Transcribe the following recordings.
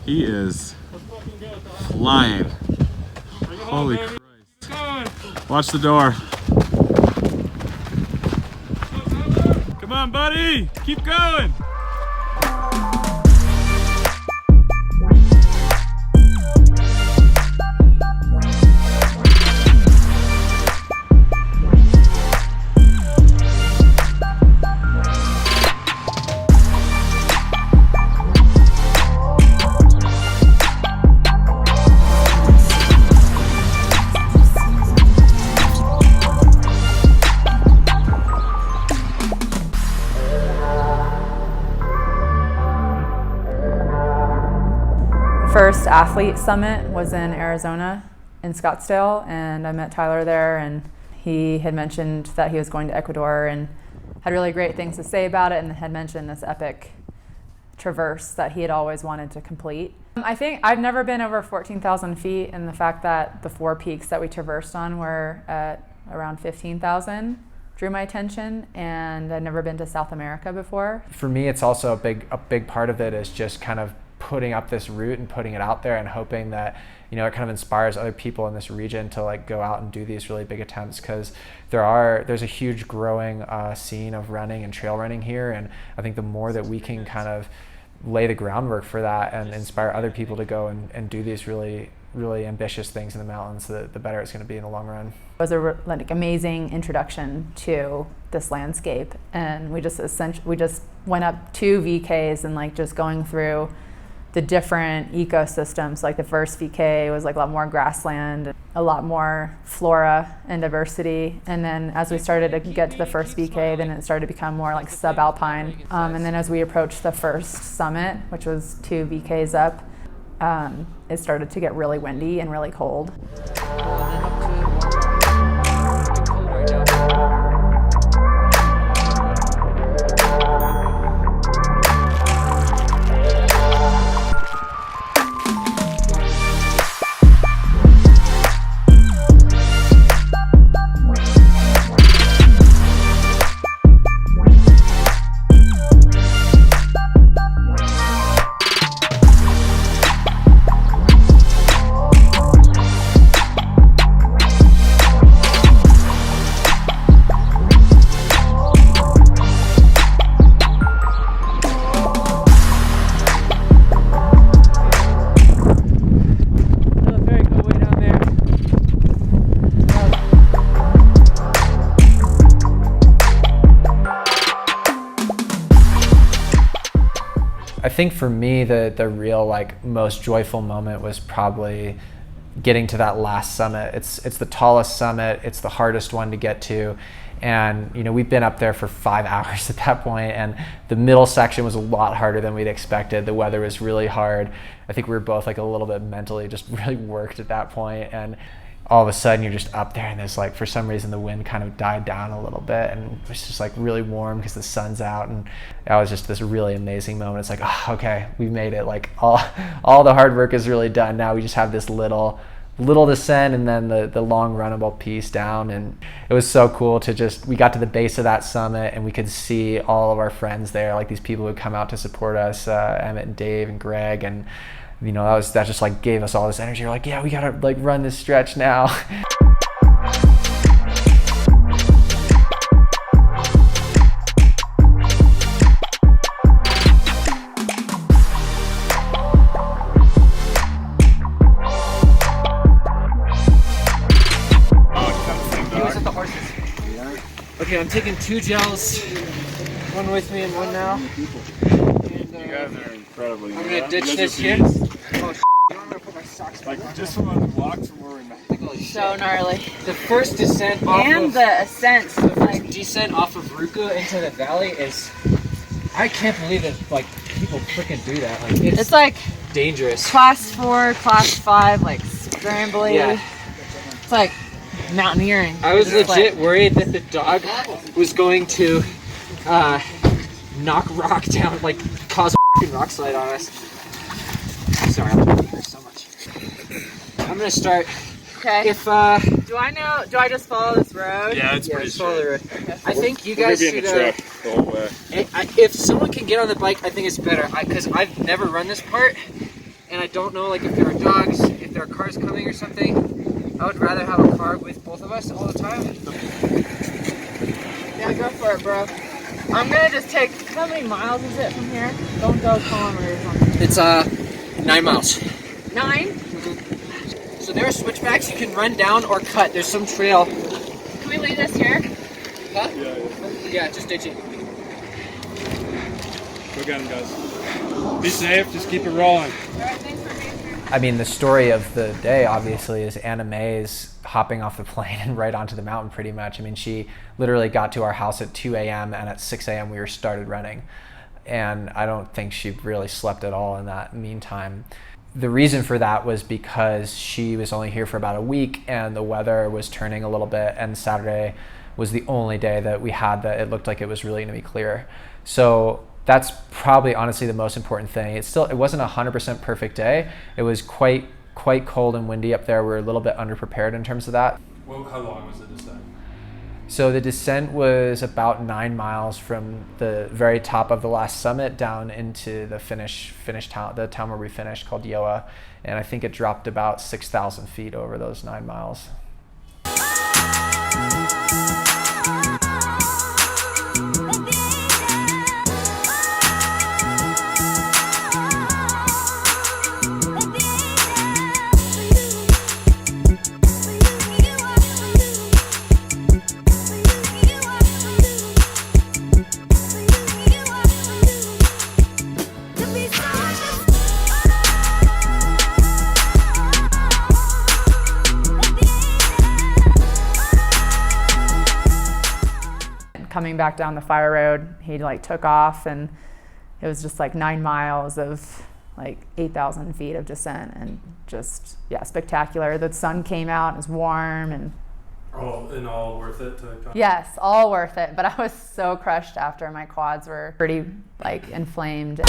He is flying. Holy Christ. Watch the door. Come on, buddy. Keep going. First athlete summit was in Arizona, in Scottsdale, and I met Tyler there, and he had mentioned that he was going to Ecuador and had really great things to say about it, and had mentioned this epic traverse that he had always wanted to complete. I think I've never been over 14,000 feet, and the fact that the 4 peaks that we traversed on were at around 15,000 drew my attention, and I'd never been to South America before. For me, it's also a big part of it is just kind of putting up this route and putting it out there and hoping that, you know, it kind of inspires other people in this region to like go out and do these really big attempts, because there's a huge growing scene of running and trail running here, and I think the more that we can kind of lay the groundwork for that and inspire other people to go and do these really ambitious things in the mountains, the better it's going to be in the long run. It was a amazing introduction to this landscape, and we just went up 2 VKs and like just going through the different ecosystems. Like the first VK was like a lot more grassland, a lot more flora and diversity. And then as we started to get to the first VK, then it started to become more like subalpine. And then as we approached the first summit, which was 2 VKs up, it started to get really windy and really cold. I think for me, the real like most joyful moment was probably getting to that last summit. It's the tallest summit. It's the hardest one to get to. And, you know, we've been up there for 5 hours at that point, and the middle section was a lot harder than we'd expected. The weather was really hard. I think we were both like a little bit mentally just really worked at that point. And all of a sudden you're just up there, and there's like, for some reason the wind kind of died down a little bit, and it's just like really warm because the sun's out, and that was just this really amazing moment. It's like, oh, okay, we made it. Like all the hard work is really done. Now we just have this little descent and then the long runnable piece down. And it was so cool to we got to the base of that summit and we could see all of our friends there, like these people who had come out to support us, Emmett and Dave and Greg, and you know, that just like gave us all this energy. We're like, yeah, we gotta like run this stretch now. Okay, I'm taking 2 gels, one with me and one now. You guys are incredibly. I'm gonna ditch this here. Oh, like just from on the blocks from where we're at. So gnarly. The first descent off And of, the ascent. the first descent off of Ruka into the valley is, I can't believe that like people freaking do that. Like It's like dangerous. class 4, class 5, like scrambly. Yeah. It's like mountaineering. I was It's legit like, worried that the dog was going to knock rock down, like cause a f***ing rock slide on us. Sorry, I'm going to so much. I'm gonna start. okay. If do I just follow this road? Yeah, it's pretty follow the straight. road. I think you We're guys gonna be in should. the truck the whole way. If someone can get on the bike, I think it's better. Because I've never run this part, and I don't know like if there are dogs, if there are cars coming or something. I would rather have a car with both of us all the time. Yeah, go for it, bro. I'm gonna just take, how many miles is it from here? Don't go kilometers on me. It's 9 miles. 9? So there are switchbacks you can run down or cut. There's some trail. Can we leave this here? Huh? Yeah. Yeah, just ditch it. Go get him, guys. Be safe. Just keep it rolling. Alright, thanks for being here. I mean, the story of the day, obviously, is Anna Mae's hopping off the plane and right onto the mountain, pretty much. I mean, she literally got to our house at 2 a.m. and at 6 a.m. we were started running. And I don't think she really slept at all in that meantime. The reason for that was because she was only here for about a week and the weather was turning a little bit, and Saturday was the only day that we had that it looked like it was really going to be clear. So that's probably honestly the most important thing. It wasn't a 100% perfect day. It was quite cold and windy up there. We were a little bit underprepared in terms of that. Well, how long was the descent? So the descent was about 9 miles from the very top of the last summit down into the finish town, the town where we finished, called Yoa, and I think it dropped about 6,000 feet over those 9 miles. Coming back down the fire road, he like took off, and it was just like 9 miles of like 8,000 feet of descent, and just, yeah, spectacular. The sun came out, it was warm, and All worth it to come? yes, all worth it. But I was so crushed after. My quads were pretty like inflamed.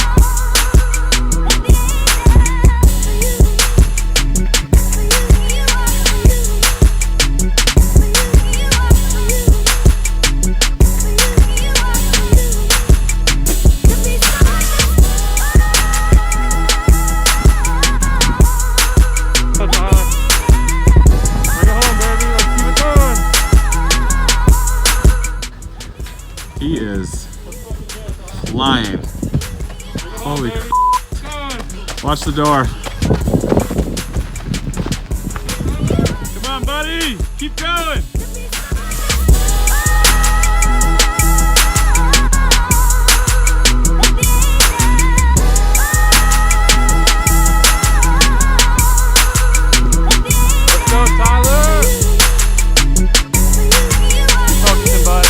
He is flying. Holy Watch the door. Come on, buddy. Keep going. Let's go, Tyler. Keep focusing, bud.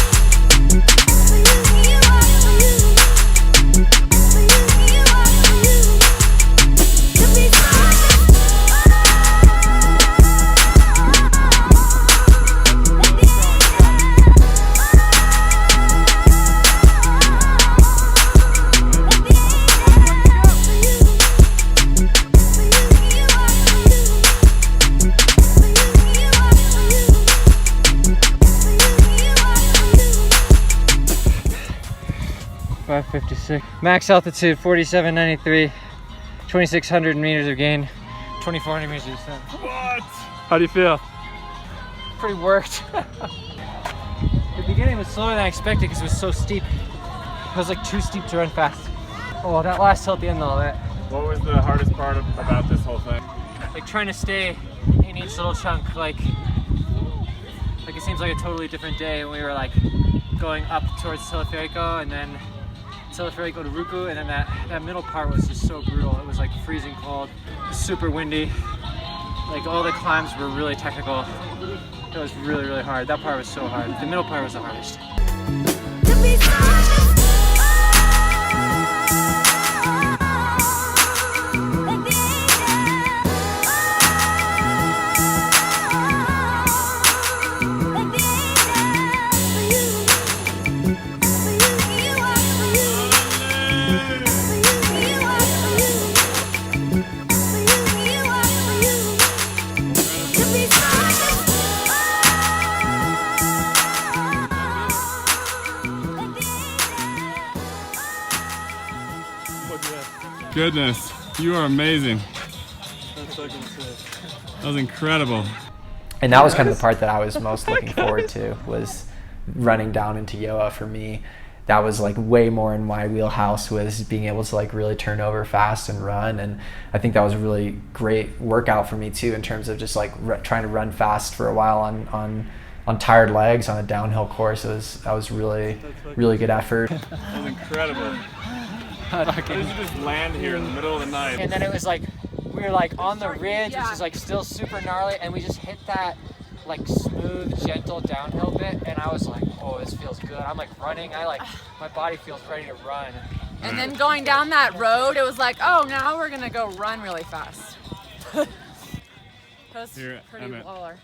Max altitude 4793, 2,600 meters of gain, 2,400 meters of descent. What? How do you feel? Pretty worked. The beginning was slower than I expected because it was so steep. It was like too steep to run fast. Oh, that last hill at the end though, What was the hardest part about this whole thing? like trying to stay in each little chunk, like it seems like a totally different day when we were like going up towards Teleferico and then Teleferico to Ruku, and then that middle part was just so brutal. It was like freezing cold, super windy. Like all the climbs were really technical. It was really, really hard. That part was so hard. The middle part was the hardest. Goodness, you are amazing. That was incredible. And that was kind of the part that I was most looking forward to, was running down into Yoa. For me, that was like way more in my wheelhouse, was being able to like really turn over fast and run. And I think that was a really great workout for me too, in terms of just like trying to run fast for a while on tired legs on a downhill course. That was really good effort. That was incredible. How did you just land here in the middle of the night? And then it was like, we were like on the ridge, which is like still super gnarly, and we just hit that like smooth, gentle downhill bit, and I was like, oh, this feels good. I'm like running, my body feels ready to run. And then going down that road, it was like, oh, now we're gonna go run really fast. That was Here, pretty Emmett. baller.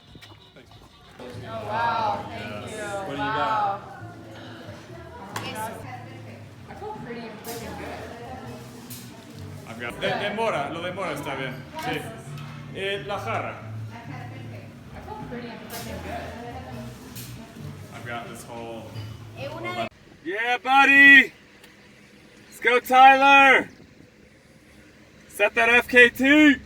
Oh wow, thank you. What do you got? I feel pretty freaking good. I've got lo de mora está bien. Sí. La jarra. I feel pretty freaking good. I've got this whole. Yeah, buddy. Let's go, Tyler. Set that FKT.